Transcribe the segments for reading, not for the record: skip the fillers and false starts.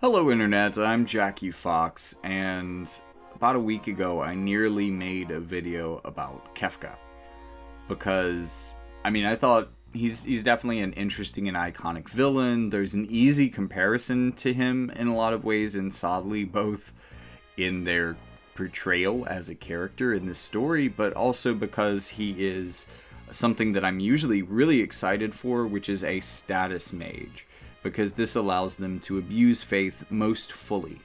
Hello Internet, I'm Jackie Fox, and about a week ago I nearly made a video about Kefka. Because, I thought he's definitely an interesting and iconic villain. There's an easy comparison to him in a lot of ways in Sadly, both in their portrayal as a character in this story, but also because he is something that I'm usually really excited for, which is a status mage. Because this allows them to abuse faith most fully.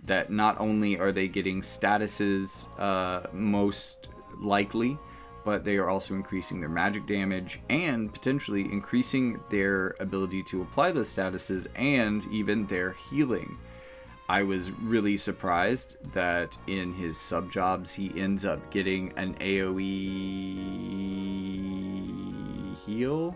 That not only are they getting statuses most likely, but they are also increasing their magic damage and potentially increasing their ability to apply those statuses and even their healing. I was really surprised that in his sub-jobs he ends up getting an AoE heal.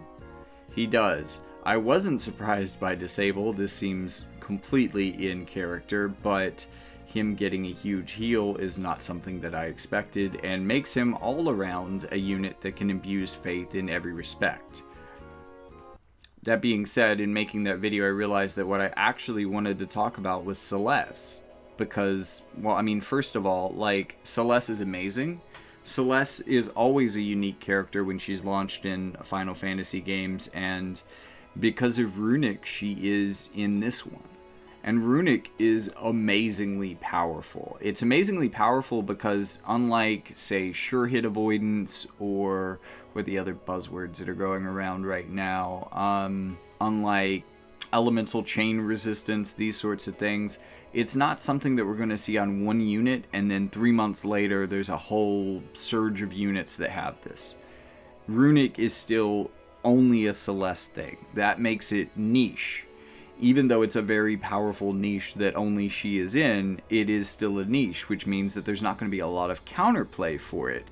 He does. I wasn't surprised by Disable, this seems completely in character, but him getting a huge heal is not something that I expected and makes him all around a unit that can abuse faith in every respect. That being said, in making that video I realized that what I actually wanted to talk about was Celeste. Because, first of all, Celeste is amazing. Celeste is always a unique character when she's launched in Final Fantasy games, and because of Runic, she is in this one. And Runic is amazingly powerful. It's amazingly powerful because unlike, say, sure hit avoidance or the other buzzwords that are going around right now, unlike elemental chain resistance, these sorts of things, it's not something that we're going to see on one unit and then 3 months later there's a whole surge of units that have this. Runic is still only a Celeste thing. That makes it niche. Even though it's a very powerful niche that only she is in, it is still a niche, which means that there's not going to be a lot of counterplay for it.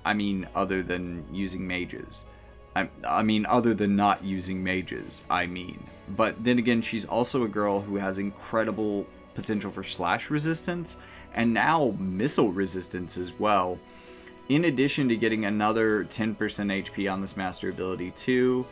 Other than using mages. Other than not using mages, But then again, she's also a girl who has incredible potential for slash resistance, and now missile resistance as well. In addition to getting another 10% HP on this master ability too,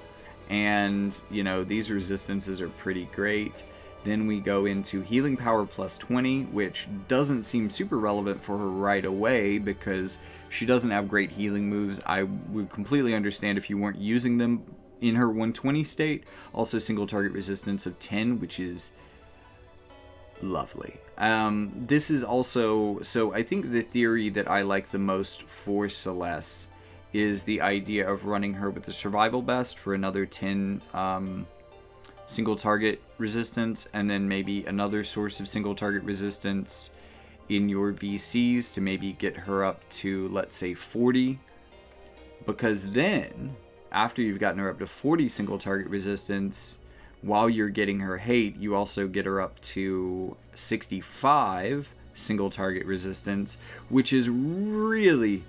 and, these resistances are pretty great. Then we go into healing power plus 20, which doesn't seem super relevant for her right away because she doesn't have great healing moves. I would completely understand if you weren't using them in her 120 state. Also single target resistance of 10, which is lovely. This is also, so I think the theory that I like the most for Celeste is the idea of running her with the survival best for another 10 single target resistance, and then maybe another source of single target resistance in your VCs to maybe get her up to, let's say, 40. Because then, after you've gotten her up to 40 single target resistance, while you're getting her hate, you also get her up to 65 single target resistance, which is really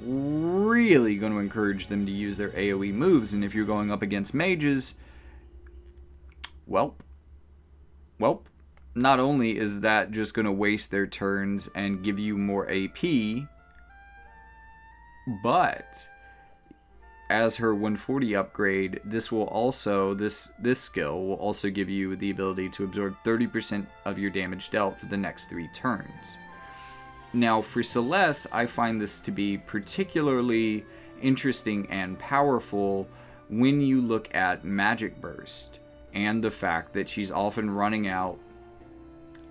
going to encourage them to use their AoE moves. And if you're going up against mages, welp, not only is that just going to waste their turns and give you more AP, but as her 140 upgrade, this skill will also give you the ability to absorb 30% of your damage dealt for the next 3 turns. Now, for Celeste, I find this to be particularly interesting and powerful when you look at Magic Burst and the fact that she's often running out.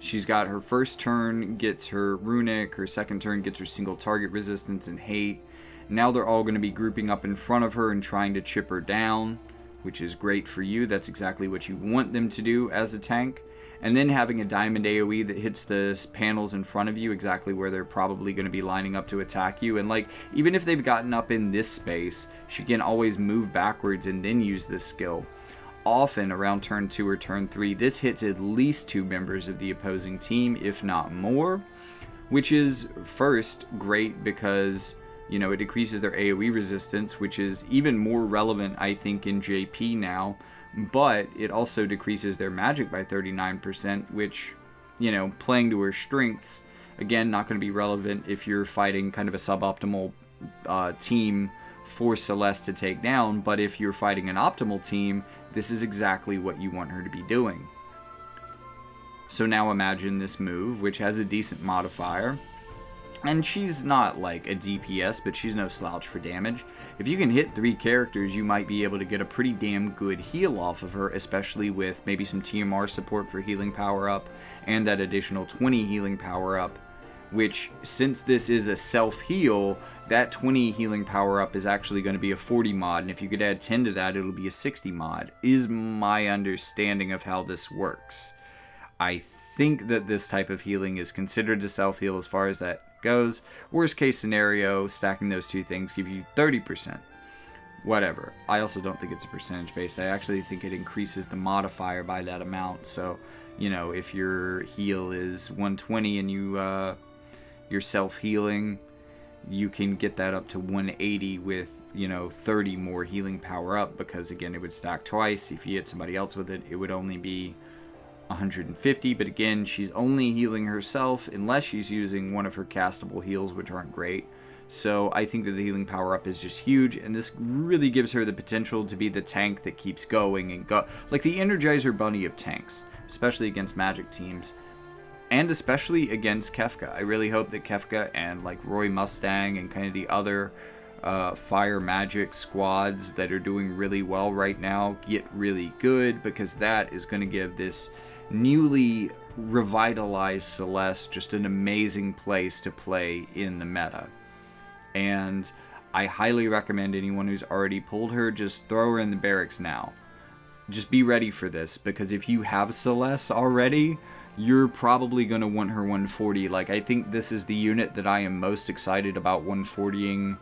She's got her first turn gets her Runic, her second turn gets her single target resistance and hate. Now they're all going to be grouping up in front of her and trying to chip her down, which is great for you. That's exactly what you want them to do as a tank. And then having a diamond AoE that hits the panels in front of you exactly where they're probably going to be lining up to attack you. And even if they've gotten up in this space, she can always move backwards and then use this skill. Often around turn 2 or turn 3, this hits at least 2 members of the opposing team, if not more. Which is, first, great because it decreases their AoE resistance, which is even more relevant, I think, in JP now. But it also decreases their magic by 39%, which, playing to her strengths, again, not going to be relevant if you're fighting kind of a suboptimal team for Celeste to take down. But if you're fighting an optimal team, this is exactly what you want her to be doing. So now imagine this move, which has a decent modifier. And she's not like a DPS, but she's no slouch for damage. If you can hit 3 characters, you might be able to get a pretty damn good heal off of her, especially with maybe some TMR support for healing power up, and that additional 20 healing power up, which, since this is a self-heal, that 20 healing power up is actually going to be a 40 mod, and if you could add 10 to that, it'll be a 60 mod, is my understanding of how this works. I think that this type of healing is considered a self-heal as far as that goes. Worst case scenario, stacking those 2 things give you 30%. Whatever. I also don't think it's a percentage based. I actually think it increases the modifier by that amount. So, you know, if your heal is 120 and you're self-healing, you can get that up to 180 with, 30 more healing power up, because again, it would stack twice. If you hit somebody else with it, it would only be 150, but again, she's only healing herself unless she's using one of her castable heals, which aren't great. So I think that the healing power up is just huge, and this really gives her the potential to be the tank that keeps going and like the Energizer Bunny of tanks, especially against Magic teams, and especially against Kefka. I really hope that Kefka and like Roy Mustang and kind of the other Fire Magic squads that are doing really well right now get really good, because that is going to give this newly revitalized Celeste just an amazing place to play in the meta. And I highly recommend anyone who's already pulled her, just throw her in the barracks now. Just be ready for this, because if you have Celeste already, you're probably going to want her 140. Like, I think this is the unit that I am most excited about 140ing.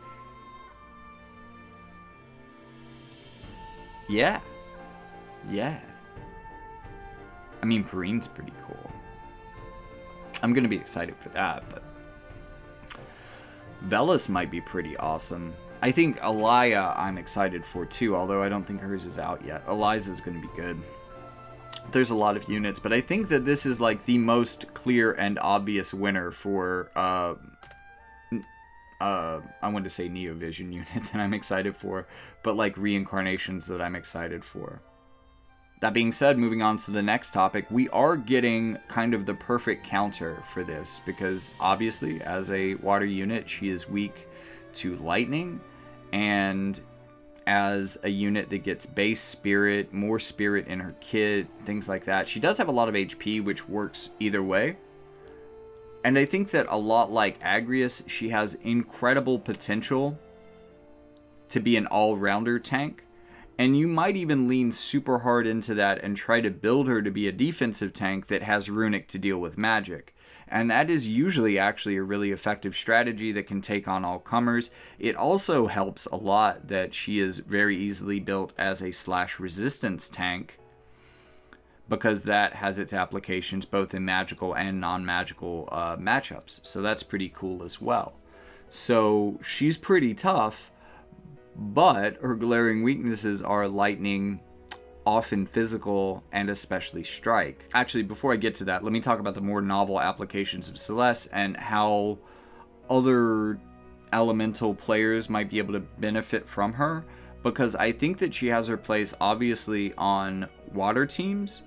Yeah. I mean, Perine's pretty cool. I'm going to be excited for that, but Velas might be pretty awesome. I think Alaya I'm excited for too, although I don't think hers is out yet. Eliza's going to be good. There's a lot of units, but I think that this is like the most clear and obvious winner for I wanted to say Neovision unit that I'm excited for, but like reincarnations that I'm excited for. That being said, moving on to the next topic, we are getting kind of the perfect counter for this, because obviously as a water unit, she is weak to lightning, and as a unit that gets base spirit, more spirit in her kit, things like that, she does have a lot of HP, which works either way. And I think that a lot like Agrius, she has incredible potential to be an all-rounder tank. And you might even lean super hard into that and try to build her to be a defensive tank that has Runic to deal with magic. And that is usually actually a really effective strategy that can take on all comers. It also helps a lot that she is very easily built as a slash resistance tank, because that has its applications both in magical and non-magical matchups. So that's pretty cool as well. So she's pretty tough, but her glaring weaknesses are lightning, often physical, and especially strike. Actually, before I get to that, let me talk about the more novel applications of Celeste and how other elemental players might be able to benefit from her, because I think that she has her place obviously on water teams,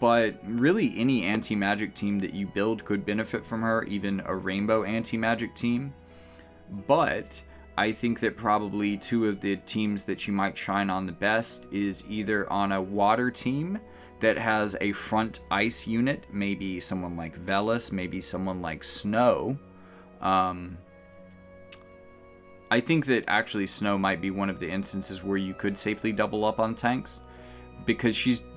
but really any anti-magic team that you build could benefit from her, even a rainbow anti-magic team. But I think that probably 2 of the teams that you might shine on the best is either on a water team that has a front ice unit, maybe someone like Velas, maybe someone like Snow. I think that actually Snow might be one of the instances where you could safely double up on tanks, because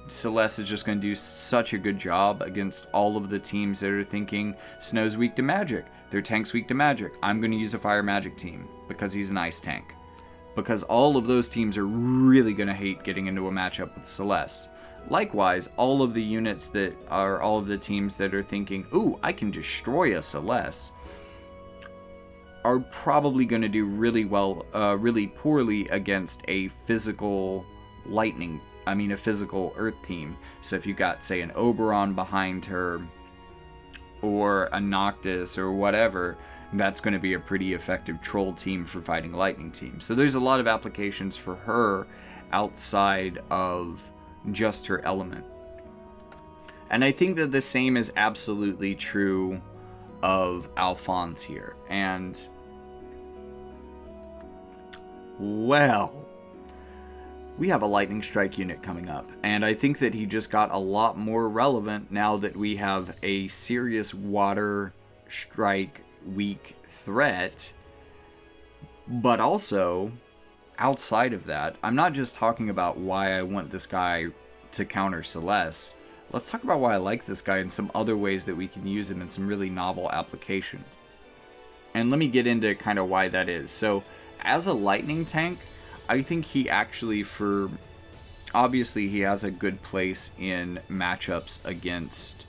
Celeste is just going to do such a good job against all of the teams that are thinking Snow's weak to magic, their tank's weak to magic, I'm going to use a fire magic team because he's an ice tank. Because all of those teams are really going to hate getting into a matchup with Celeste. Likewise, all of the units that are all of the teams that are thinking, ooh, I can destroy a Celeste, are probably going to do really well, really poorly against a physical a physical earth team. So if you got, say, an Oberon behind her, or a Noctis, or whatever, that's going to be a pretty effective troll team for fighting lightning teams. So there's a lot of applications for her outside of just her element. And I think that the same is absolutely true of Alphonse here. And, well, we have a lightning strike unit coming up. And I think that he just got a lot more relevant now that we have a serious water strike weak threat. But also, outside of that, I'm not just talking about why I want this guy to counter Celeste. Let's talk about why I like this guy and some other ways that we can use him in some really novel applications. And let me get into kind of why that is. So, as a lightning tank, I think he actually, obviously he has a good place in matchups against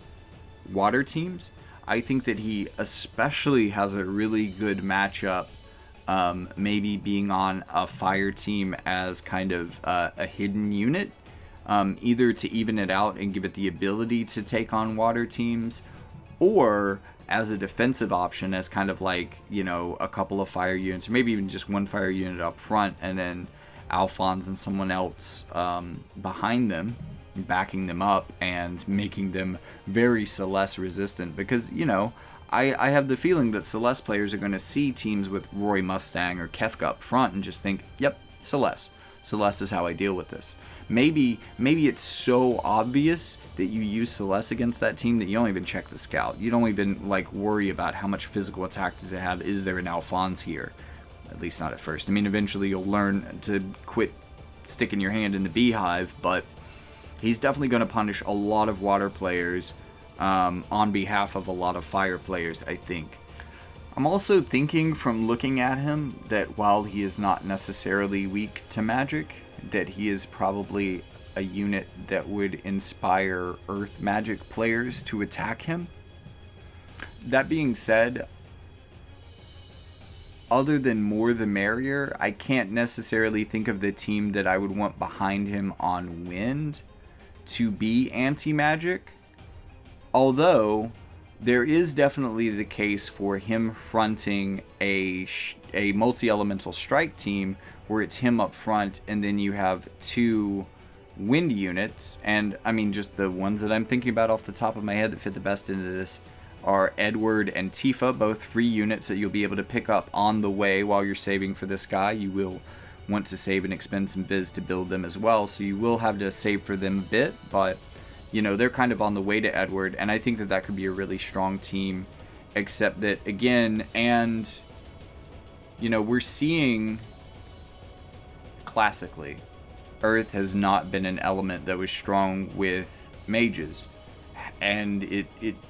water teams. I think that he especially has a really good matchup, maybe being on a fire team as kind of a hidden unit. Either to even it out and give it the ability to take on water teams, or as a defensive option as kind of like, a couple of fire units, or maybe even just one fire unit up front, and then Alphonse and someone else behind them, backing them up and making them very Celeste resistant. Because, I have the feeling that Celeste players are going to see teams with Roy Mustang or Kefka up front and just think, yep, Celeste. Celeste is how I deal with this. Maybe it's so obvious that you use Celeste against that team that you don't even check the scout. You don't even worry about how much physical attack does it have. Is there an Alphonse here? At least not at first. I mean, eventually you'll learn to quit sticking your hand in the beehive, but he's definitely going to punish a lot of water players on behalf of a lot of fire players, I think. I'm also thinking from looking at him that while he is not necessarily weak to magic, that he is probably a unit that would inspire earth magic players to attack him. That being said, other than more the merrier, I can't necessarily think of the team that I would want behind him on wind to be anti-magic. Although there is definitely the case for him fronting a multi-elemental strike team where it's him up front and then you have two wind units. And I mean, just the ones that I'm thinking about off the top of my head that fit the best into this are Edward and Tifa, both free units that you'll be able to pick up on the way while you're saving for this guy. You will want to save and expend some viz to build them as well, so you will have to save for them a bit, but they're kind of on the way to Edward, and I think that that could be a really strong team, except that, again, and, we're seeing, classically, Earth has not been an element that was strong with mages, and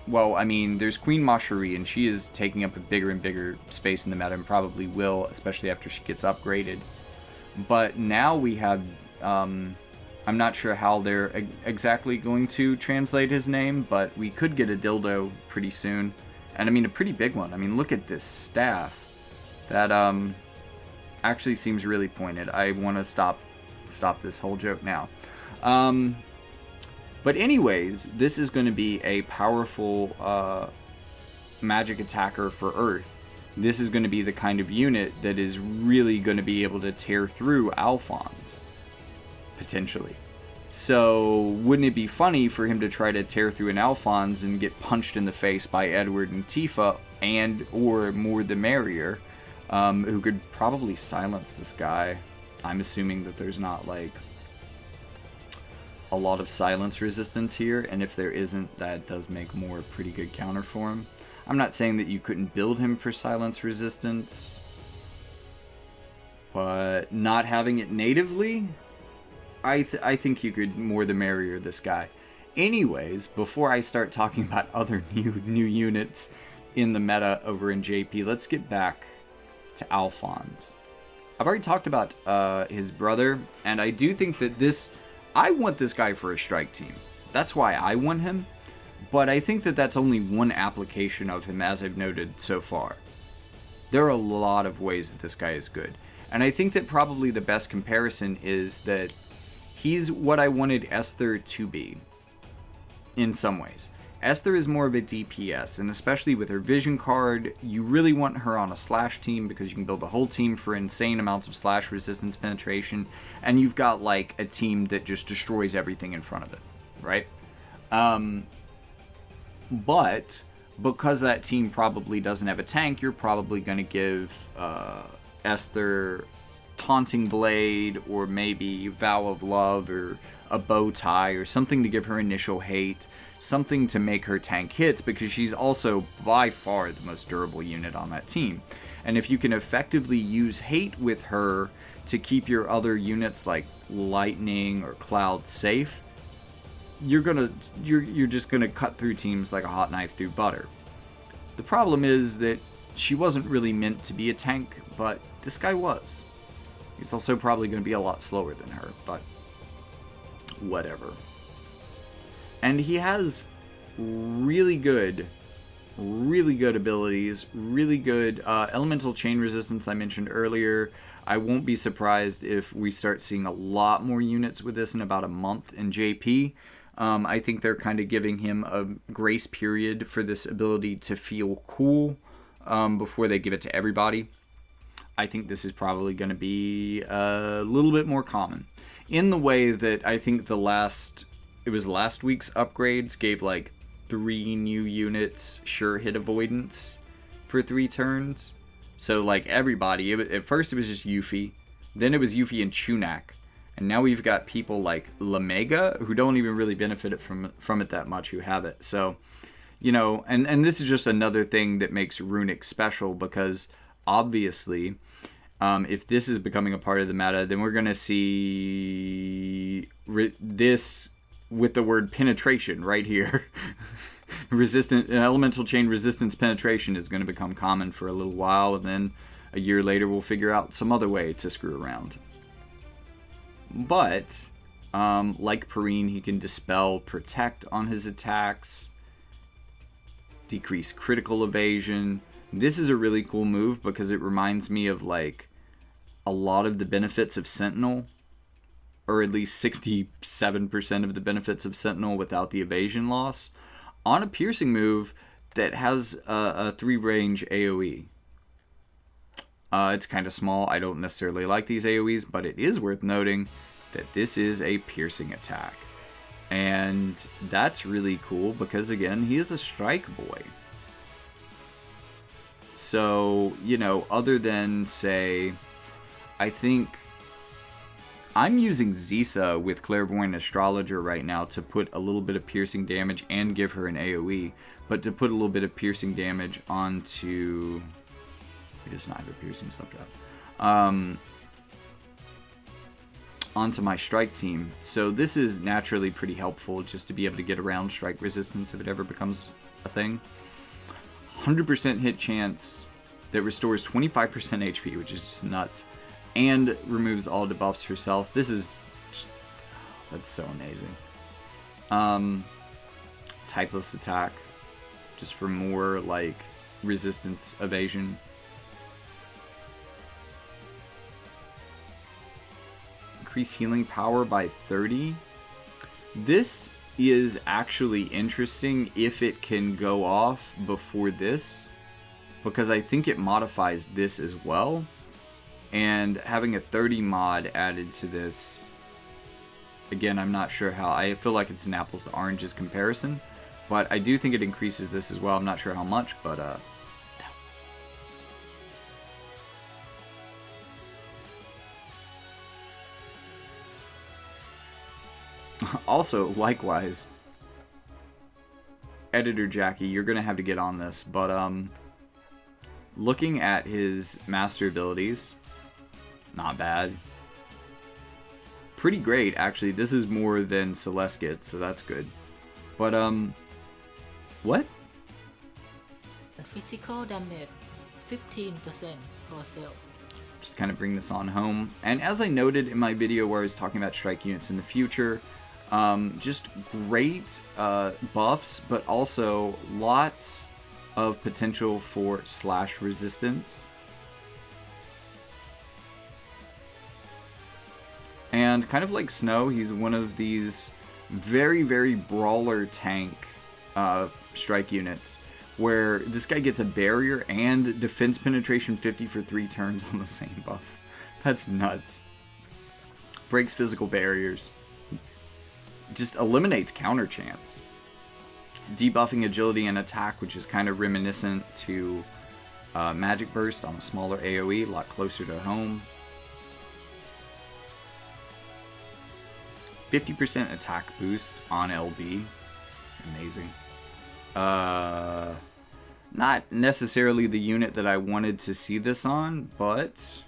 there's Queen Macherie, and she is taking up a bigger and bigger space in the meta, and probably will, especially after she gets upgraded, but now we have, I'm not sure how they're exactly going to translate his name, but we could get a dildo pretty soon. And I mean, a pretty big one. I mean, look at this staff. That actually seems really pointed. I want to stop this whole joke now. But anyways, this is going to be a powerful magic attacker for Earth. This is going to be the kind of unit that is really going to be able to tear through Alphonse. Potentially. So, wouldn't it be funny for him to try to tear through an Alphonse and get punched in the face by Edward and Tifa, and or more the merrier, who could probably silence this guy. I'm assuming that there's not a lot of silence resistance here, and if there isn't, that does make more a pretty good counter for him. I'm not saying that you couldn't build him for silence resistance, but not having it natively, I think you could more the merrier this guy. Anyways, before I start talking about other new units in the meta over in JP, let's get back to Alphonse. I've already talked about his brother, and I do think that I want this guy for a strike team. That's why I want him, but I think that that's only one application of him, as I've noted so far. There are a lot of ways that this guy is good, and I think that probably the best comparison is that he's what I wanted Esther to be, in some ways. Esther is more of a DPS, and especially with her vision card, you really want her on a slash team because you can build a whole team for insane amounts of slash resistance penetration, and you've got a team that just destroys everything in front of it, right? But because that team probably doesn't have a tank, you're probably going to give Esther Taunting Blade, or maybe Vow of Love, or a bow tie, or something to give her initial hate, something to make her tank hits, because she's also by far the most durable unit on that team. And if you can effectively use hate with her to keep your other units like Lightning or Cloud safe, you're just gonna cut through teams like a hot knife through butter. The problem is that she wasn't really meant to be a tank, but this guy was. He's also probably going to be a lot slower than her, but whatever. And he has really good abilities, really good elemental chain resistance I mentioned earlier. I won't be surprised if we start seeing a lot more units with this in about a month in JP. I think they're kind of giving him a grace period for this ability to feel cool before they give it to everybody. I think this is probably going to be a little bit more common, in the way that I think last week's upgrades gave like 3 new units sure hit avoidance for 3 turns. So like everybody, at first it was just Yuffie, then it was Yuffie and Chunak, and now we've got people like Lamega who don't even really benefit from it that much, who have it. So, you know, and this is just another thing that makes Runic special, because obviously, if this is becoming a part of the meta, then we're going to see this with the word penetration right here. Elemental chain resistance penetration is going to become common for a little while, and then a year later we'll figure out some other way to screw around. But, like Perrine, he can dispel protect on his attacks, decrease critical evasion. This is a really cool move because it reminds me of like a lot of the benefits of Sentinel, or at least 67% of the benefits of Sentinel without the evasion loss, on a piercing move that has a 3-range AoE. It's kind of small. I don't necessarily like these AoEs, but it is worth noting that this is a piercing attack. And that's really cool because, again, he is a strike boy. So, you know, other than, say, I think I'm using Zisa with Clairvoyant Astrologer right now to put a little bit of piercing damage and give her an AoE, but to put a little bit of piercing damage onto... He does not have a piercing subject. Onto my strike team. So this is naturally pretty helpful just to be able to get around strike resistance if it ever becomes a thing. 100% hit chance that restores 25% HP, which is just nuts, and removes all debuffs herself. This is just, that's so amazing. Typeless attack, just for more like resistance evasion. Increase healing power by 30. This is actually interesting if it can go off before this, because I think it modifies this as well. And having a 30 mod added to this, again, I'm not sure how. I feel like it's an apples to oranges comparison, but I do think it increases this as well. I'm not sure how much, but also, likewise, Editor Jackie, you're going to have to get on this, but looking at his master abilities, not bad. Pretty great, actually. This is more than Celeste gets, so that's good. But, what? The physical damage, 15% per cell. Just kind of bring this on home. And as I noted in my video where I was talking about strike units in the future, just great buffs, but also lots of potential for slash resistance. And kind of like Snow, he's one of these very, very brawler tank strike units, where this guy gets a barrier and defense penetration 50 for 3 turns on the same buff. That's nuts. Breaks physical barriers. Just eliminates counter chance. debuffing agility and attack, which is kind of reminiscent to Magic Burst on a smaller AoE, a lot closer to home. 50% attack boost on LB. Amazing. Not necessarily the unit that I wanted to see this on, but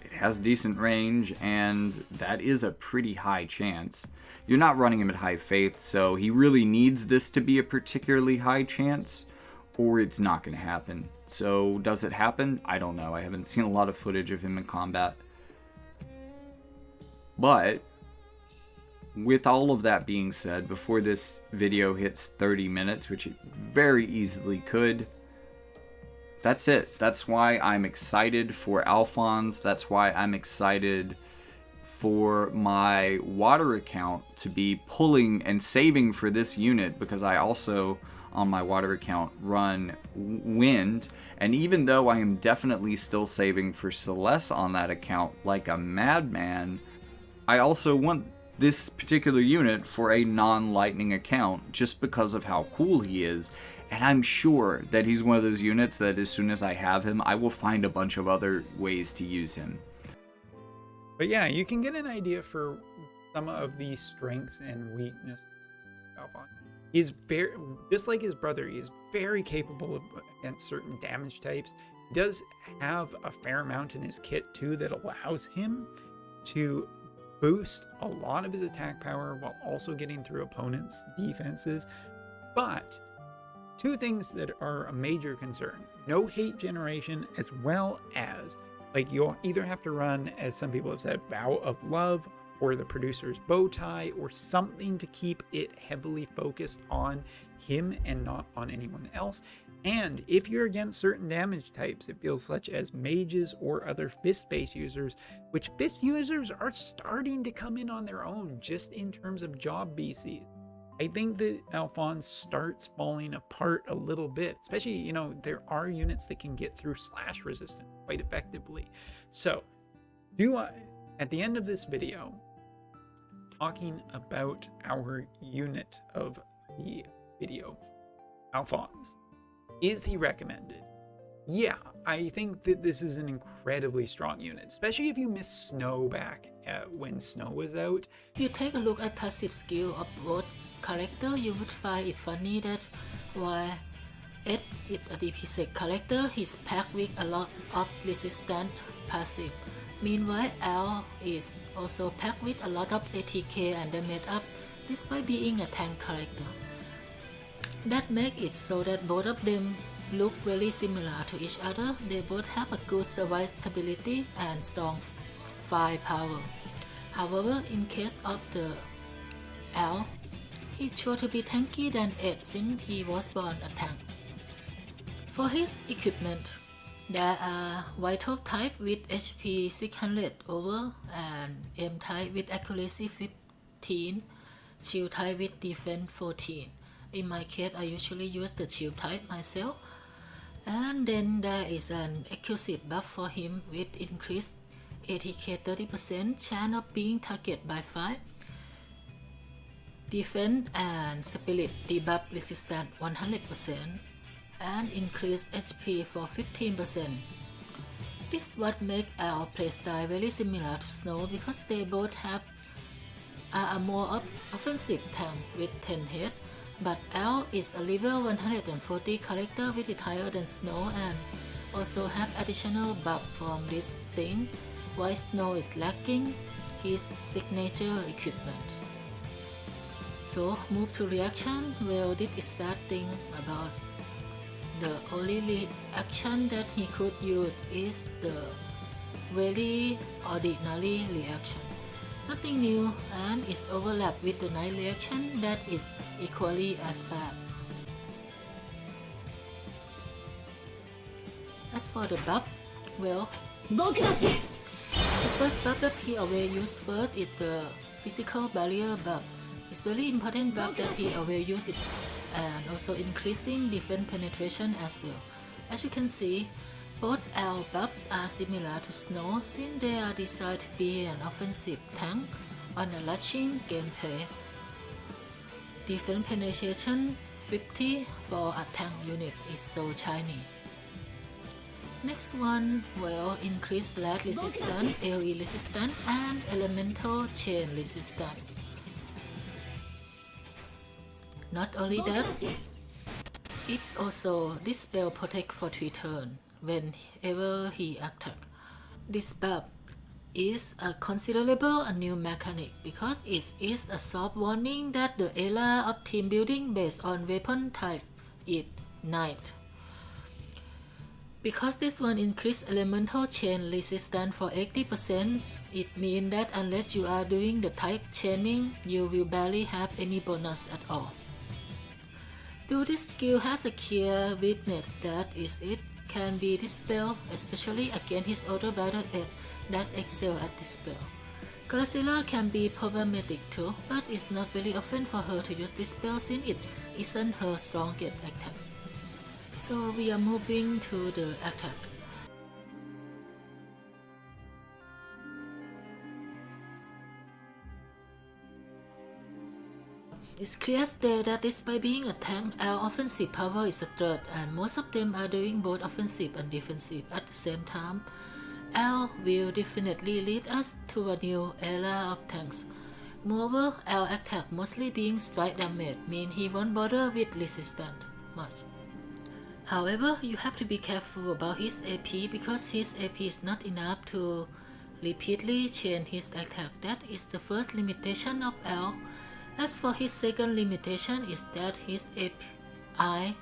it has decent range, and that is a pretty high chance. You're not running him at high faith, so he really needs this to be a particularly high chance, or it's not going to happen. So does it happen? I don't know. I haven't seen a lot of footage of him in combat. But with all of that being said, before this video hits 30 minutes, which it very easily could, that's it. That's why I'm excited for Alphonse. That's why I'm excited for my water account to be pulling and saving for this unit, because I also, on my water account, run wind. And even though I am definitely still saving for Celeste on that account like a madman, I also want this particular unit for a non-lightning account just because of how cool he is. And I'm sure that he's one of those units that as soon as I have him, I will find a bunch of other ways to use him. But yeah, you can get an idea for some of the strengths and weaknesses of Alphonse. He's very, just like his brother, he is very capable against certain damage types. He does have a fair amount in his kit too that allows him to boost a lot of his attack power while also getting through opponents' defenses. But two things that are a major concern: no hate generation, as well as, like, you'll either have to run, as some people have said, Vow of Love or the Producer's Bow Tie or something to keep it heavily focused on him and not on anyone else. And if you're against certain damage types, it feels such as mages or other fist-based users, which fist users are starting to come in on their own just in terms of job BCs. I think that Alphonse starts falling apart a little bit, especially, you know, there are units that can get through slash resistance quite effectively. So, at the end of this video, talking about our unit of the video, Alphonse. Is he recommended? Yeah, I think that this is an incredibly strong unit, especially if you miss Snow back when Snow was out. If you take a look at passive skill of both character, you would find it funny that while Ed is a DPSec character, he's packed with a lot of resistant passive. Meanwhile, Al is also packed with a lot of ATK and damage up, despite being a tank character. That makes it so that both of them look very similar to each other. They both have a good survivability and strong firepower. However, in case of the Al, he's sure to be tanky than Ed since he was born a tank. For his equipment, there are Vital type with HP 600 over and M type with accuracy 15, Shield type with defense 14. In my case, I usually use the shield type myself. And then there is an exclusive buff for him with increased ATK 30%, chance of being targeted by 5, defense and spirit debuff resistance 100%, and increased HP for 15%. This is what makes our playstyle very similar to Snow, because they both are a more offensive tank with 10 hit. But Al is a level 140 character, which is higher than Snow and also have additional buff from this thing, while Snow is lacking his signature equipment. So move to reaction. Well, this is starting about the only reaction that he could use is the very ordinary reaction. Nothing new, and it's overlapped with the night reaction that is equally as bad. As for the buff, well, the first buff that he always uses first is the physical barrier buff. It's very important buff that he always uses it, and also increasing defense penetration as well. As you can see, both L buffs are similar to Snow since they are designed to be an offensive tank on a rushing gameplay. Defense penetration 50 for a tank unit is so shiny. Next one will increase slash resistance, AoE resistance, and elemental chain resistance. Not only that, it also dispel protect for 3 turns whenever he attacks. This buff is a considerable new mechanic because it is a soft warning that the era of team building based on weapon type is night. Because this one increases elemental chain resistance for 80%, it means that unless you are doing the type chaining, you will barely have any bonus at all. Though this skill has a clear weakness, that is it can be dispelled, especially against his older brother Ed that excel at dispel. Godzilla can be problematic too, but it's not very often for her to use dispel since it isn't her strongest attack. So we are moving to the attack. It's clear that despite being a tank, our offensive power is a threat, and most of them are doing both offensive and defensive at the same time. L will definitely lead us to a new era of tanks. Moreover, L attack mostly being strike damage means he won't bother with resistance much. However, you have to be careful about his AP because his AP is not enough to repeatedly change his attack. That is the first limitation of L. As for his second limitation is that his AI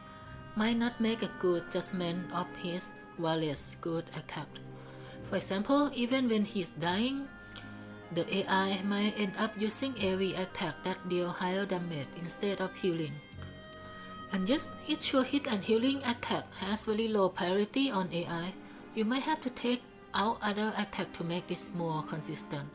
might not make a good judgment of his various good attack. For example, even when he's dying, the AI might end up using every attack that deal higher damage instead of healing. And yes, his sure hit and healing attack has very low priority on AI. You might have to take out other attack to make this more consistent.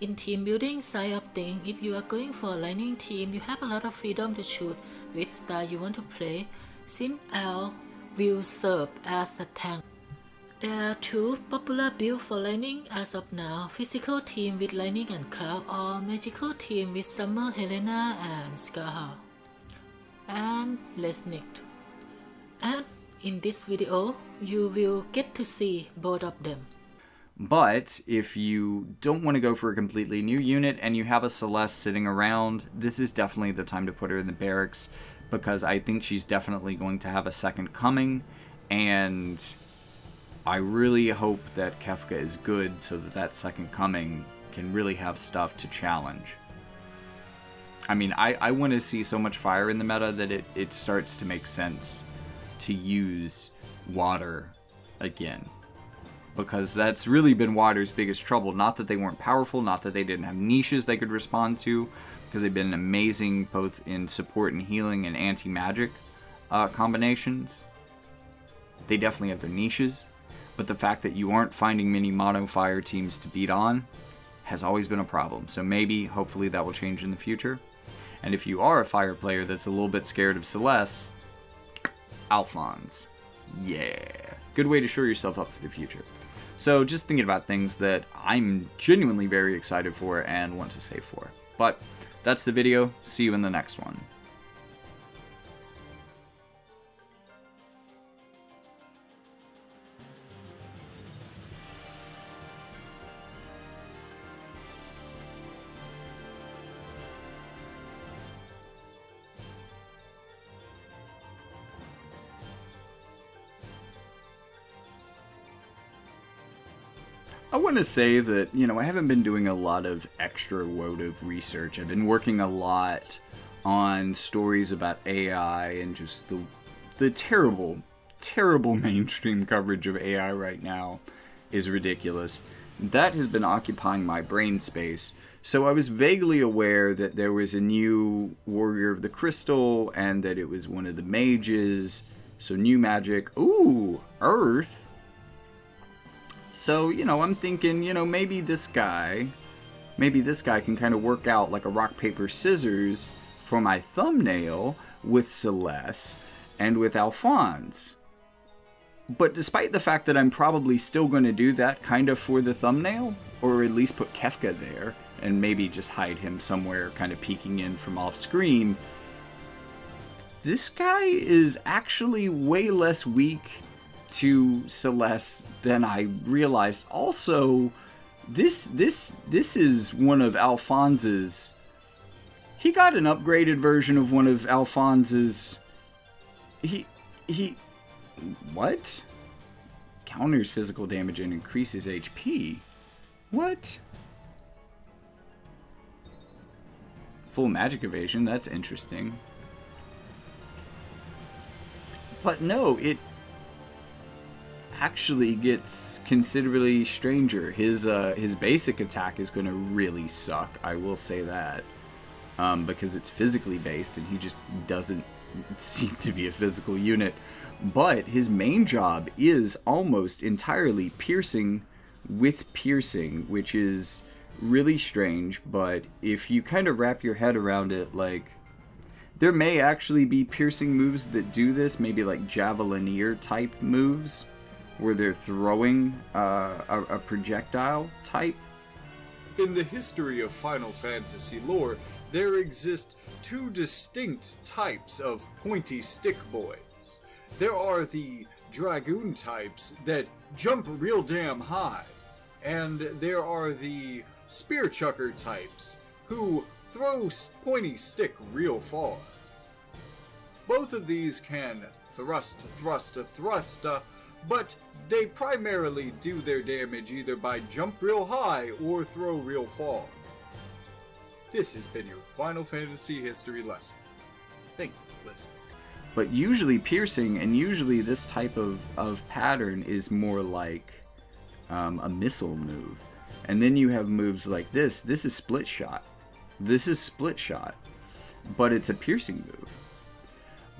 In team building side of things, if you are going for a lightning team, you have a lot of freedom to choose which style you want to play, since L will serve as the tank. There are 2 popular builds for lightning as of now: physical team with lightning and cloud, or magical team with Summer, Helena, and Scarha, and Lesnick. And in this video, you will get to see both of them. But if you don't want to go for a completely new unit and you have a Celeste sitting around, this is definitely the time to put her in the barracks, because I think she's definitely going to have a second coming, and I really hope that Kefka is good so that that second coming can really have stuff to challenge. I mean, I want to see so much fire in the meta that it starts to make sense to use water again. Because that's really been water's biggest trouble. Not that they weren't powerful, not that they didn't have niches they could respond to, because they've been amazing both in support and healing and anti-magic combinations. They definitely have their niches, but the fact that you aren't finding many mono fire teams to beat on has always been a problem. So maybe, hopefully, that will change in the future. And if you are a fire player that's a little bit scared of Celeste, Alphonse. Yeah. Good way to shore yourself up for the future. So just thinking about things that I'm genuinely very excited for and want to save for. But that's the video. See you in the next one. I want to say that, I haven't been doing a lot of extra WOTF research. I've been working a lot on stories about AI and just the terrible, terrible mainstream coverage of AI right now is ridiculous. That has been occupying my brain space. So I was vaguely aware that there was a new Warrior of the Crystal and that it was one of the mages. So new magic. Ooh, Earth. So, I'm thinking, maybe this guy can kind of work out like a rock, paper, scissors for my thumbnail with Celeste and with Alphonse. But despite the fact that I'm probably still going to do that kind of for the thumbnail, or at least put Kefka there, and maybe just hide him somewhere kind of peeking in from off screen, this guy is actually way less weak to Celeste than I realized. Also, this is one of Alphonse's. He got an upgraded version of one of Alphonse's. He what? Counters physical damage and increases HP. What? Full magic evasion, that's interesting. But no, it actually gets considerably stranger. His basic attack is going to really suck, I will say that. Because it's physically based and he just doesn't seem to be a physical unit. But his main job is almost entirely piercing with piercing, which is really strange, but if you kind of wrap your head around it, like, there may actually be piercing moves that do this, maybe like Javelineer type moves, where they're throwing a projectile type. In the history of Final Fantasy lore, there exist two distinct types of pointy stick boys. There are the Dragoon types that jump real damn high, and there are the Spear Chucker types who throw pointy stick real far. Both of these can thrust, but they primarily do their damage either by jump real high or throw real far. This has been your Final Fantasy history lesson. Thank you for listening. But usually piercing, and usually this type of pattern is more like a missile move. And then you have moves like this. This is split shot. This is split shot. But it's a piercing move.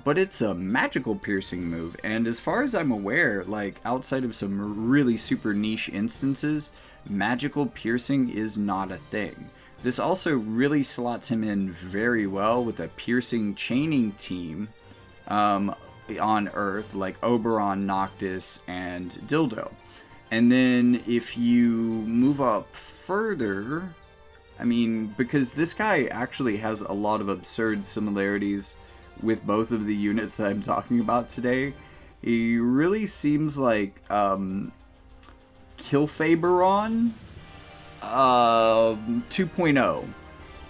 But it's a magical piercing move. And as far as I'm aware, like outside of some really super niche instances, magical piercing is not a thing. This also really slots him in very well with a piercing chaining team on Earth, like Oberon, Noctis, and Dildo. And then if you move up further, I mean, because this guy actually has a lot of absurd similarities with both of the units that I'm talking about today. He really seems like Kilfaberon 2.0.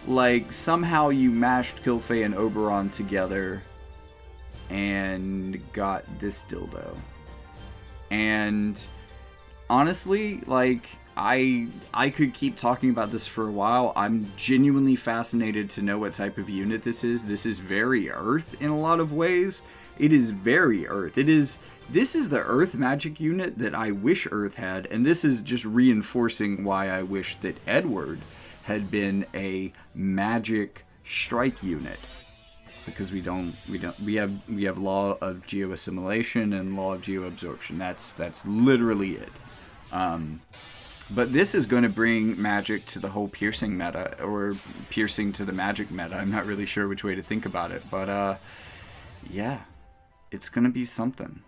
Like, somehow you mashed Kilfe and Oberon together and got this dildo. And honestly, like, I could keep talking about this for a while. I'm genuinely fascinated to know what type of unit this is. This is very Earth in a lot of ways. It is very Earth. This is the Earth magic unit that I wish Earth had, and this is just reinforcing why I wish that Edward had been a magic strike unit. Because we have law of geoassimilation and law of geoabsorption. That's literally it. But this is going to bring magic to the whole piercing meta, or piercing to the magic meta. I'm not really sure which way to think about it, but yeah, it's going to be something.